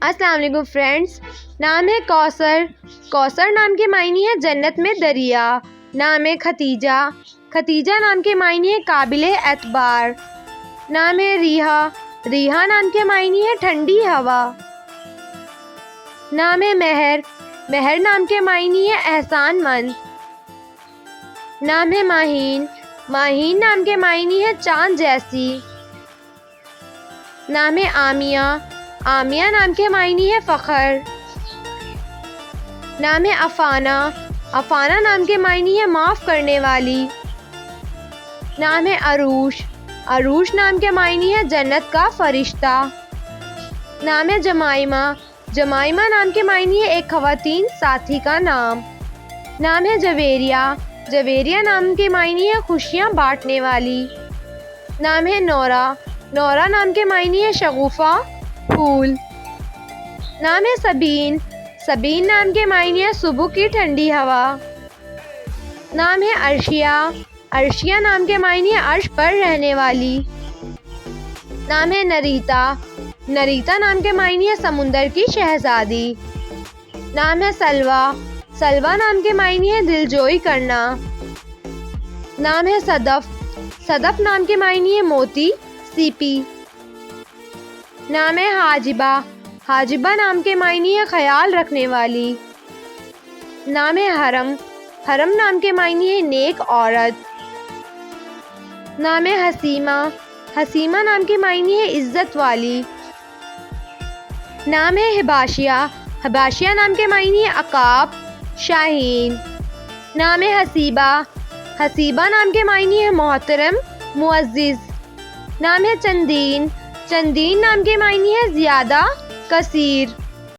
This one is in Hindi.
अस्सलाम वालेकुम फ्रेंड्स। नाम है कौसर। कौसर नाम के मायने है जन्नत में दरिया। नाम है खतीजा। खतीजा नाम के मायने है काबिले एतबार। नाम है रिहा। रिहा नाम के मायने है ठंडी हवा। नाम है महर। महर नाम के मायने है एहसानमंद। नाम है माहीन। माहीन नाम के मायने है चांद जैसी। नाम है आमिया। आमिया नाम के मायने है फ़ख्र। नाम है अफाना। अफाना नाम के मायने है माफ़ करने वाली। नाम है अरूश। अरूश नाम के मायने है जन्नत का फरिश्ता। नाम है जमाइमा। जमाइमा नाम के मायने है एक ख़वातीन साथी का नाम। नाम है जवेरिया। जवेरिया नाम के मायने है खुशियाँ बांटने वाली। नाम है नौरा। नौरा नाम के मायने है शगुफ़ा फूल। नाम है सबीन। सबीन नाम के मायने है सुबह की ठंडी हवा। नाम है अर्शिया। अर्शिया नाम के मायने है अर्श पर रहने वाली। नाम है नरीता। नरीता नाम के मायने है समुंदर की शहजादी। नाम है सलवा। सलवा नाम के मायने है दिलजोई करना। नाम है सदफ। सदफ नाम के मायने है मोती सीपी। नाम है हाजिबा। हाजिबा नाम के मायने है ख्याल रखने वाली। नाम है हरम। हरम नाम के मायने है नेक औरत। नाम है हसीमा। हसीमा नाम के मायने है इज्जत वाली। नाम है हिबाशिया। हिबाशिया नाम के मायने है अकाब शाहीन। नाम है हसीबा। हसीबा नाम के मायने है मोहतरम मुअज़्ज़िज़। नाम है चंदीन। चंदीन नाम के मायने है ज़्यादा कसीर।